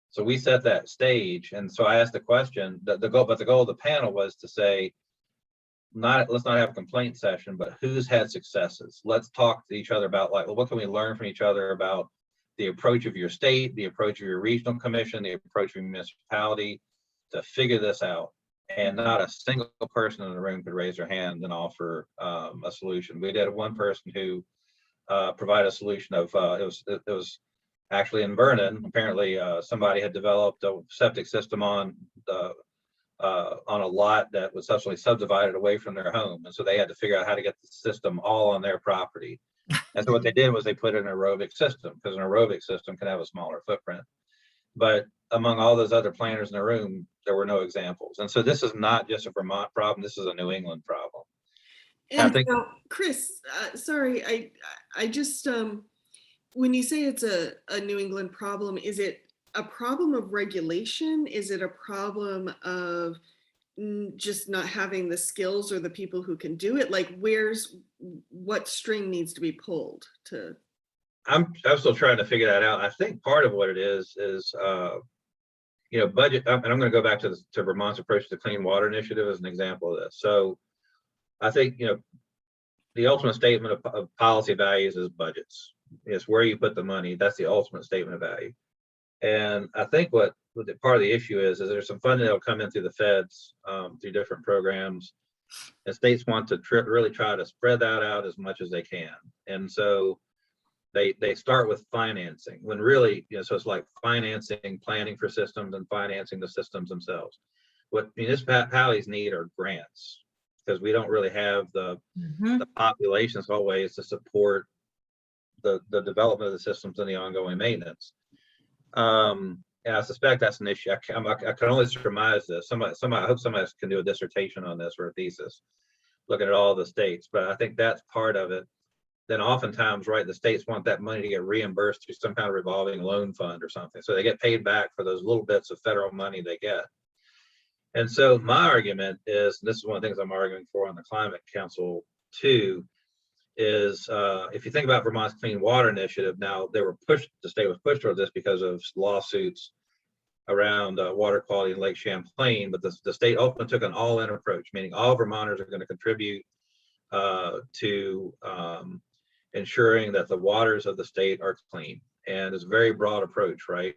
[SPEAKER 3] so we set that stage. And so I asked the question, the goal of the panel was to say, let's not have a complaint session, but who's had successes. Let's talk to each other about, like, well, what can we learn from each other about the approach of your state, the approach of your regional commission, the approach of your municipality to figure this out. And not a single person in the room could raise their hand and offer a solution. We did one person who provided a solution of it was actually in Vernon. Apparently, somebody had developed a septic system on a lot that was subsequently subdivided away from their home, and so they had to figure out how to get the system all on their property. And so what they did was they put in an aerobic system, because an aerobic system can have a smaller footprint. But among all those other planners in the room, there were no examples. And so this is not just a Vermont problem. This is a New England problem.
[SPEAKER 1] And
[SPEAKER 3] I think,
[SPEAKER 1] Chris, sorry, I just, when you say it's a New England problem, is it a problem of regulation? Is it a problem of just not having the skills or the people who can do it? Like, what string needs to be pulled to?
[SPEAKER 3] I'm still trying to figure that out. I think part of what it is budget. And I'm going to go back to Vermont's approach to the Clean Water Initiative as an example of this. So I think, the ultimate statement of policy values is budgets. It's where you put the money. That's the ultimate statement of value. And I think what part of the issue is there's some funding that will come in through the feds, through different programs, and states want to really try to spread that out as much as they can. And so they start with financing, when really, so it's like financing, planning for systems, and financing the systems themselves. What municipalities need are grants, because we don't really have the populations always to support the development of the systems and the ongoing maintenance. And I suspect that's an issue. I can only surmise this. I hope somebody can do a dissertation on this or a thesis, looking at all the states. But I think that's part of it. Then oftentimes, right, the states want that money to get reimbursed through some kind of revolving loan fund or something. So they get paid back for those little bits of federal money they get. And so my argument is, and this is one of the things I'm arguing for on the Climate Council too, is if you think about Vermont's Clean Water Initiative, now the state was pushed towards this because of lawsuits around water quality in Lake Champlain, but the state ultimately took an all-in approach, meaning all Vermonters are going to contribute to ensuring that the waters of the state are clean. And it's a very broad approach, right?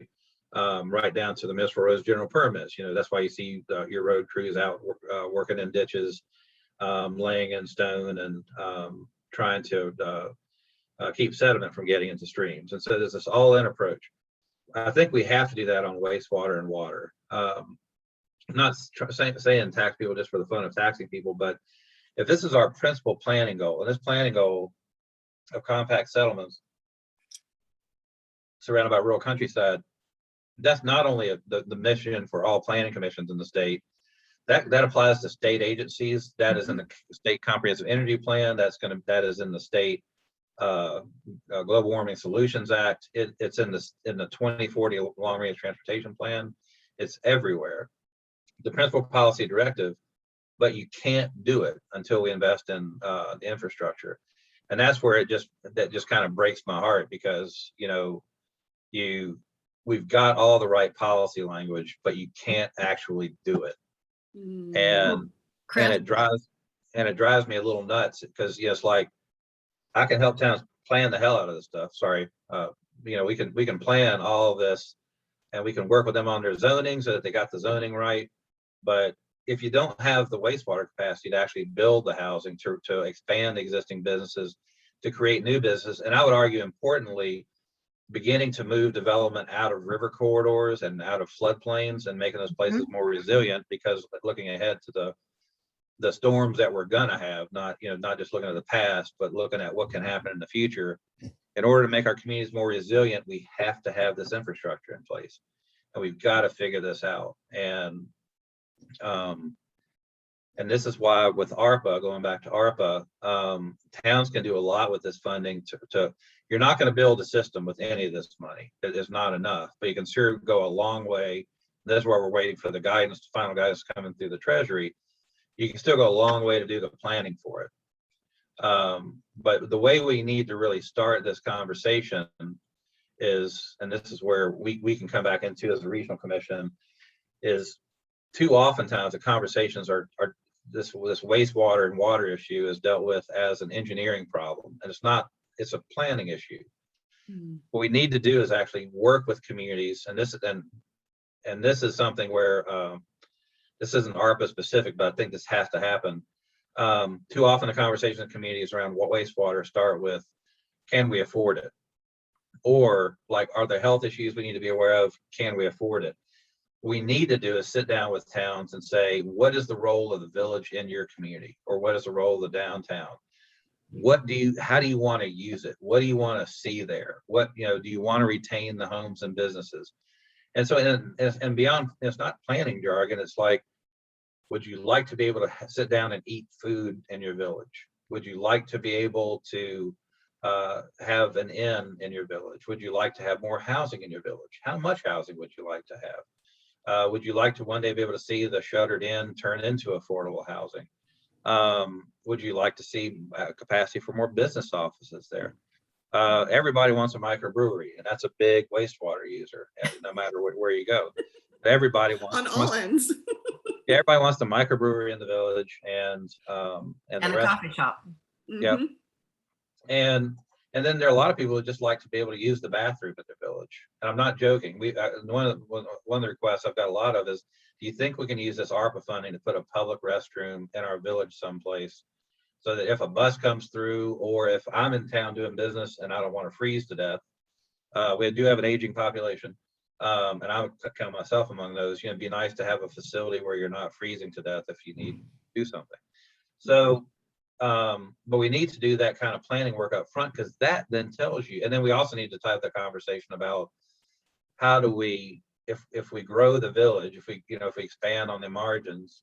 [SPEAKER 3] Right down to the municipal roads general permits. That's why you see your road crews out working in ditches, laying in stone, and trying to keep sediment from getting into streams. And so there's this all-in approach. I think we have to do that on wastewater and water. I'm not saying tax people just for the fun of taxing people, but if this is our principal planning goal, and this planning goal of compact settlements surrounded by rural countryside, that's not only the mission for all planning commissions in the state. That applies to state agencies. That is in the state comprehensive energy plan. That is in the state Global Warming Solutions Act. It's in the 2040 long range transportation plan. It's everywhere. The principal policy directive, but you can't do it until we invest in the infrastructure. And that's where that just kind of breaks my heart, because we've got all the right policy language, but you can't actually do it. And it drives me a little nuts, because it's like, I can help towns plan the hell out of this stuff. Sorry. We can plan all of this, and we can work with them on their zoning so that they got the zoning right. But if you don't have the wastewater capacity to actually build the housing, to expand existing businesses, to create new business, and I would argue importantly, beginning to move development out of river corridors and out of floodplains and making those places more resilient, because looking ahead to the storms that we're gonna have, not just looking at the past, but looking at what can happen in the future. In order to make our communities more resilient, we have to have this infrastructure in place, and we've got to figure this out. And And this is why with ARPA, going back to ARPA, towns can do a lot with this funding you're not going to build a system with any of this money. It is not enough, but you can sure go a long way. That's where we're waiting for the guidance, final guidance coming through the Treasury. You can still go a long way to do the planning for it. But the way we need to really start this conversation is, and this is where we can come back into as a regional commission, is too oftentimes the conversations are this wastewater and water issue is dealt with as an engineering problem, and it's a planning issue. What we need to do is actually work with communities, and this is something where this isn't ARPA specific, but I think this has to happen. Too often the conversation in communities around what wastewater start with, can we afford it? Or like, are there health issues we need to be aware of? Can we afford it? What we need to do is sit down with towns and say, what is the role of the village in your community? Or what is the role of the downtown? How do you want to use it? What do you want to see there? Do you want to retain the homes and businesses? And so, and beyond, it's not planning jargon. It's like, would you like to be able to sit down and eat food in your village? Would you like to be able to have an inn in your village? Would you like to have more housing in your village? How much housing would you like to have? Would you like to one day be able to see the shuttered inn turn into affordable housing? Would you like to see capacity for more business offices there? Everybody wants a microbrewery, and that's a big wastewater user, no matter where you go. Everybody wants
[SPEAKER 1] on all ends.
[SPEAKER 3] Everybody wants the microbrewery in the village, and
[SPEAKER 2] the coffee shop.
[SPEAKER 3] Yeah. And then there are a lot of people who just like to be able to use the bathroom at their village. And I'm not joking. One of the requests I've got a lot of is, do you think we can use this ARPA funding to put a public restroom in our village someplace, so that if a bus comes through, or if I'm in town doing business and I don't want to freeze to death, we do have an aging population, and I would count myself among those. It'd be nice to have a facility where you're not freezing to death if you need to do something. So, but we need to do that kind of planning work up front, because that then tells you. And then we also need to type the conversation about how do we, if we grow the village, if we expand on the margins,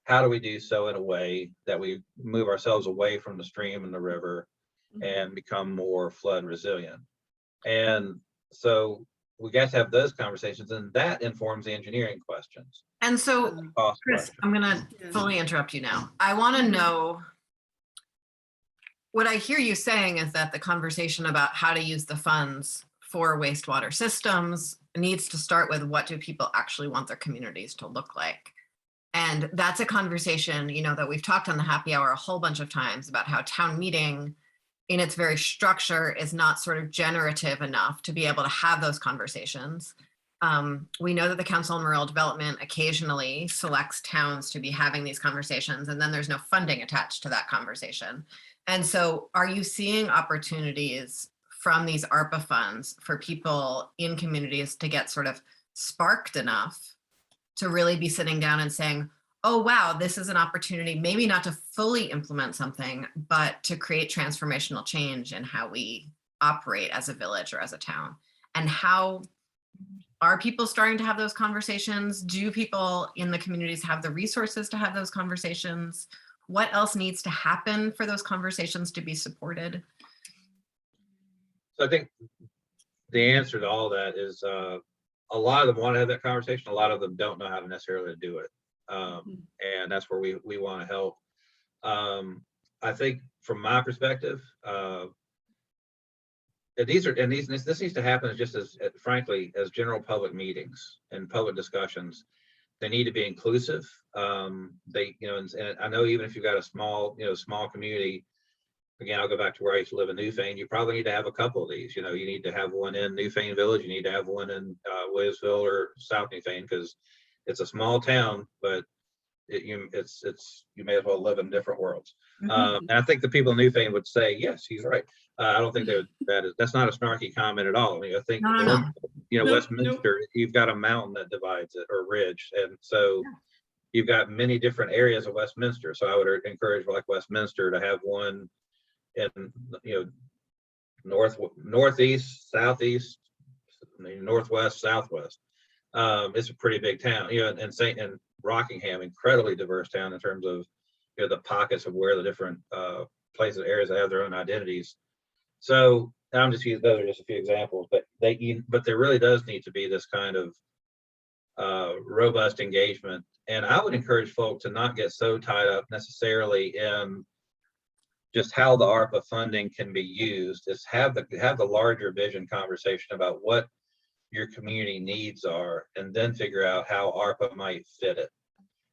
[SPEAKER 3] how do we do so in a way that we move ourselves away from the stream and the river and become more flood resilient? And so we got to have those conversations, and that informs the engineering questions.
[SPEAKER 2] And so, Chris, I'm going to fully interrupt you now. I want to know, what I hear you saying is that the conversation about how to use the funds for wastewater systems needs to start with, what do people actually want their communities to look like? And that's a conversation, that we've talked on the Happy Hour a whole bunch of times about how town meeting in its very structure is not sort of generative enough to be able to have those conversations. We know that the Council on Rural Development occasionally selects towns to be having these conversations, and then there's no funding attached to that conversation. And so are you seeing opportunities from these ARPA funds for people in communities to get sort of sparked enough to really be sitting down and saying, oh, wow, this is an opportunity, maybe not to fully implement something, but to create transformational change in how we operate as a village or as a town? And how are people starting to have those conversations? Do people in the communities have the resources to have those conversations? What else needs to happen for those conversations to be supported?
[SPEAKER 3] So I think the answer to all that is, a lot of them want to have that conversation. A lot of them don't know how to necessarily do it. And that's where we want to help. I think from my perspective, this needs to happen just as frankly as general public meetings and public discussions. They need to be inclusive. And I know even if you've got a small community, again, I'll go back to where I used to live in Newfane, you probably need to have a couple of these. You need to have one in Newfane Village, you need to have one in Williamsville or South Newfane, because it's a small town, but you may as well live in different worlds. And I think the people in Newfane would say, yes, he's right. I don't think that's not a snarky comment at all. I mean, I think Westminster, you've got a mountain that divides it, or ridge, and so you've got many different areas of Westminster. So I would encourage like Westminster to have one in northeast, southeast, northwest, southwest. It's a pretty big town, and Rockingham, incredibly diverse town in terms of, you know, the pockets of where the different places, areas that have their own identities. So I'm just using, those are just a few examples, but there really does need to be this kind of robust engagement. And I would encourage folks to not get so tied up necessarily in just how the ARPA funding can be used. Is have the larger vision conversation about what your community needs are, and then figure out how ARPA might fit it.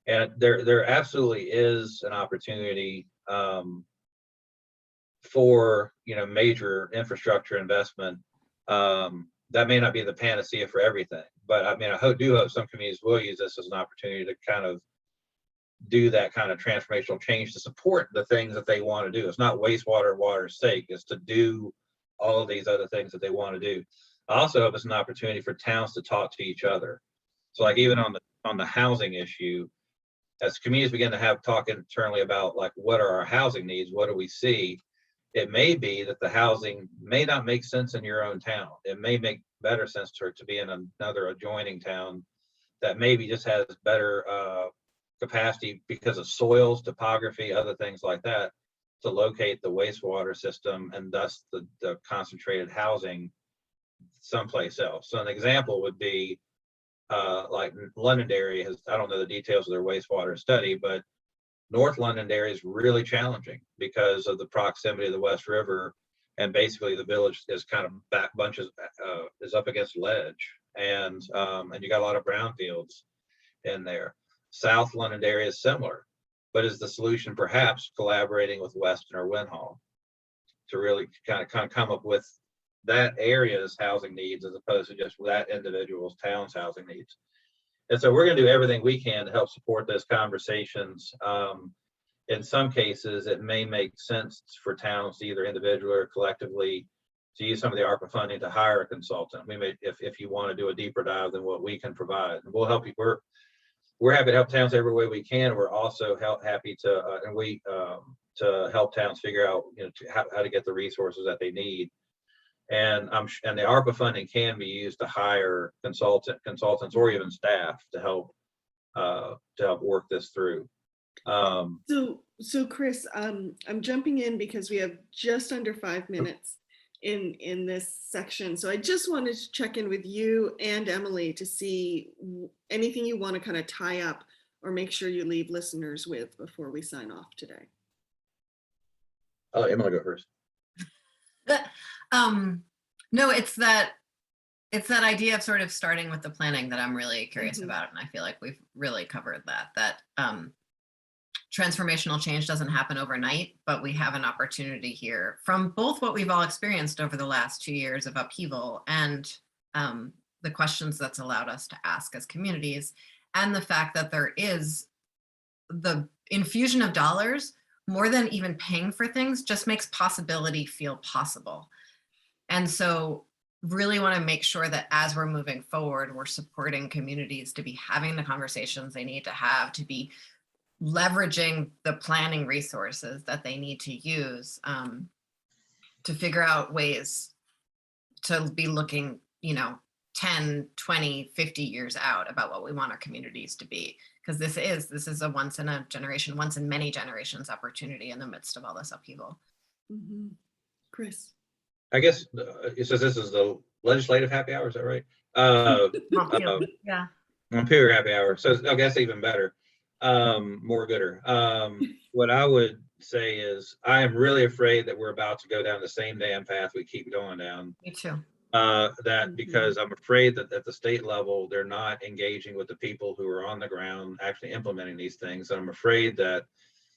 [SPEAKER 3] And there absolutely is an opportunity for, you know, major infrastructure investment. That may not be the panacea for everything, but I mean, I do hope some communities will use this as an opportunity to kind of do that kind of transformational change to support the things that they want to do. It's not wastewater water's sake, it's to do all of these other things that they want to do. I also hope it's an opportunity for towns to talk to each other. So like even on the housing issue, as communities begin to have talk internally about like, what are our housing needs? What do we see? It may be that the housing may not make sense in your own town. It may make better sense for it to be in another adjoining town that maybe just has better capacity because of soils, topography, other things like that, to locate the wastewater system and thus the concentrated housing someplace else. So an example would be like Londonderry has, I don't know the details of their wastewater study, but North Londonderry is really challenging because of the proximity of the West River, and basically the village is kind of back bunches is up against ledge, and you got a lot of brownfields in there. South Londonderry is similar, but is the solution perhaps collaborating with Weston or Windham to really kind of come up with that area's housing needs as opposed to just that individual's town's housing needs? And so we're going to do everything we can to help support those conversations. In some cases, it may make sense for towns to either individually or collectively to use some of the ARPA funding to hire a consultant. We may, if you want to do a deeper dive than what we can provide, and we'll help you. We're happy to help towns every way we can. We're also happy to to help towns figure out, you know, how to get the resources that they need. And the ARPA funding can be used to hire consultants or even staff to help work this through.
[SPEAKER 1] So Chris, I'm jumping in because we have just under 5 minutes in this section. So I just wanted to check in with you and Emily to see anything you want to kind of tie up or make sure you leave listeners with before we sign off today.
[SPEAKER 3] I'll let Emily go first.
[SPEAKER 2] No, it's that idea of sort of starting with the planning that I'm really curious about. And I feel like we've really covered that transformational change doesn't happen overnight, but we have an opportunity here from both what we've all experienced over the last 2 years of upheaval and the questions that's allowed us to ask as communities, and the fact that there is the infusion of dollars more than even paying for things just makes possibility feel possible. And so really want to make sure that as we're moving forward, we're supporting communities to be having the conversations they need to have, to be leveraging the planning resources that they need to use to figure out ways to be looking, 10, 20, 50 years out about what we want our communities to be. Because this is a once in a generation, once in many generations opportunity in the midst of all this upheaval.
[SPEAKER 1] Chris.
[SPEAKER 3] I guess it says this is the legislative happy hour. Is that right?
[SPEAKER 2] Yeah.
[SPEAKER 3] Montpelier Happy Hour. So I guess even better, more gooder. What I would say is I am really afraid that we're about to go down the same damn path we keep going down.
[SPEAKER 2] Me too.
[SPEAKER 3] Because I'm afraid that at the state level, they're not engaging with the people who are on the ground actually implementing these things. And I'm afraid that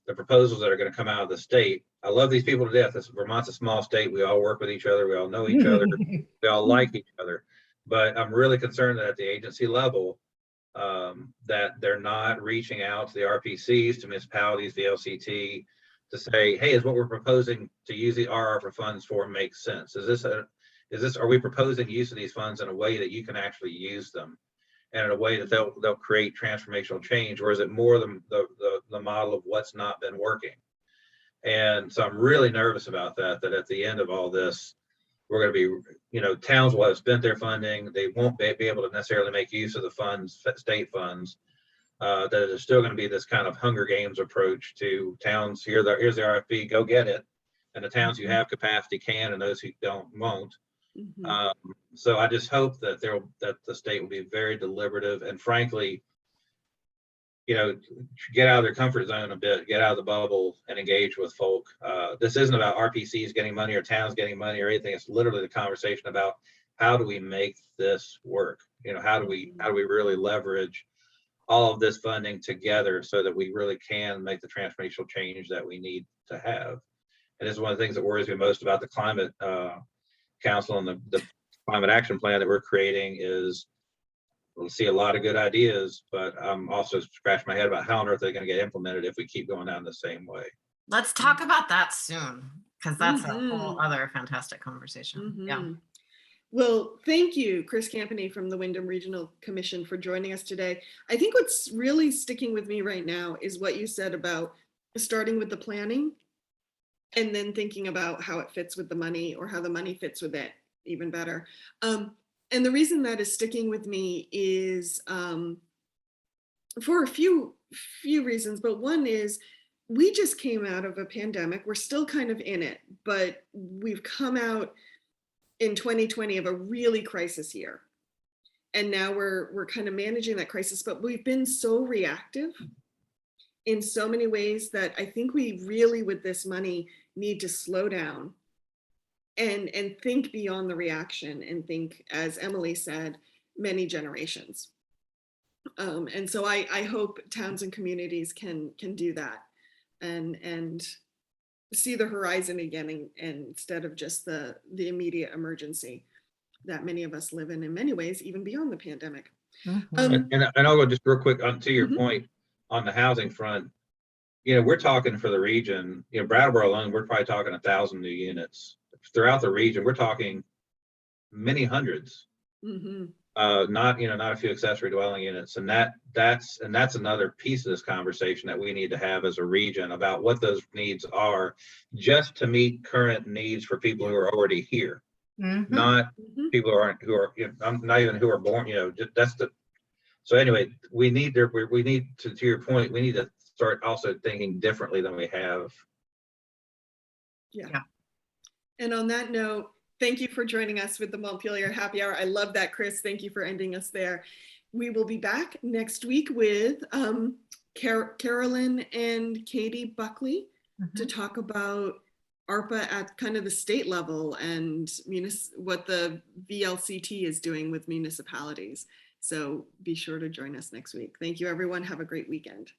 [SPEAKER 3] the proposals that are going to come out of the state, I love these people to death. Vermont's a small state. We all work with each other. We all know each other. We all like each other. But I'm really concerned that at the agency level, that they're not reaching out to the RPCs, to municipalities, the LCT, to say, hey, is what we're proposing to use the ARPA funds for makes sense? Are we proposing use of these funds in a way that you can actually use them, and in a way that they'll create transformational change, or is it more the model of what's not been working? And so I'm really nervous about that at the end of all this, we're going to be, towns will have spent their funding. They won't be able to necessarily make use of the funds, state funds. that there's still going to be this kind of Hunger Games approach to towns. Here's the RFP, go get it. And the towns who have capacity can, and those who don't won't.
[SPEAKER 1] Mhm.
[SPEAKER 3] So I just hope that that the state will be very deliberative and frankly, get out of their comfort zone a bit, get out of the bubble and engage with folk. This isn't about RPCs getting money or towns getting money or anything. It's literally the conversation about how do we make this work? How do we really leverage all of this funding together so that we really can make the transformational change that we need to have? And this is one of the things that worries me most about the climate council and the climate action plan that we're creating is we'll see a lot of good ideas, but I'm also scratching my head about how on earth they're going to get implemented if we keep going down the same way.
[SPEAKER 2] Let's talk about that soon, because that's a whole
[SPEAKER 1] Mhm.
[SPEAKER 2] other fantastic conversation. Yeah.
[SPEAKER 1] Mhm. Well, thank you, Chris Campany from the Windham Regional Commission for joining us today. I think what's really sticking with me right now is what you said about starting with the planning and then thinking about how it fits with the money or how the money fits with it even better. And the reason that is sticking with me is for a few reasons, but one is we just came out of a pandemic. We're still kind of in it, but we've come out in 2020 of a really crisis year. And now we're kind of managing that crisis, but we've been so reactive in so many ways that I think we really, with this money, need to slow down and think beyond the reaction and think, as Emily said, many generations. And so I hope towns and communities can do that and see the horizon again and instead of just the immediate emergency that many of us live in many ways, even beyond the pandemic.
[SPEAKER 3] And I'll go just real quick on to your
[SPEAKER 1] Mhm.
[SPEAKER 3] point on the housing front. We're talking for the region, Brattleboro alone, we're probably talking 1,000 new units. Throughout the region, we're talking many hundreds.
[SPEAKER 1] Mhm.
[SPEAKER 3] Not a few accessory dwelling units. And that's another piece of this conversation that we need to have as a region about what those needs are just to meet current needs for people who are already here. Not
[SPEAKER 1] Mhm.
[SPEAKER 3] people who aren't, not even who are born, so anyway, we need to your point, we need to start also thinking differently than we have.
[SPEAKER 1] Yeah. And on that note, thank you for joining us with the Montpelier Happy Hour. I love that, Chris. Thank you for ending us there. We will be back next week with Carolyn and Katie Buckley to talk about ARPA at kind of the state level and what the VLCT is doing with municipalities. So be sure to join us next week. Thank you, everyone. Have a great weekend.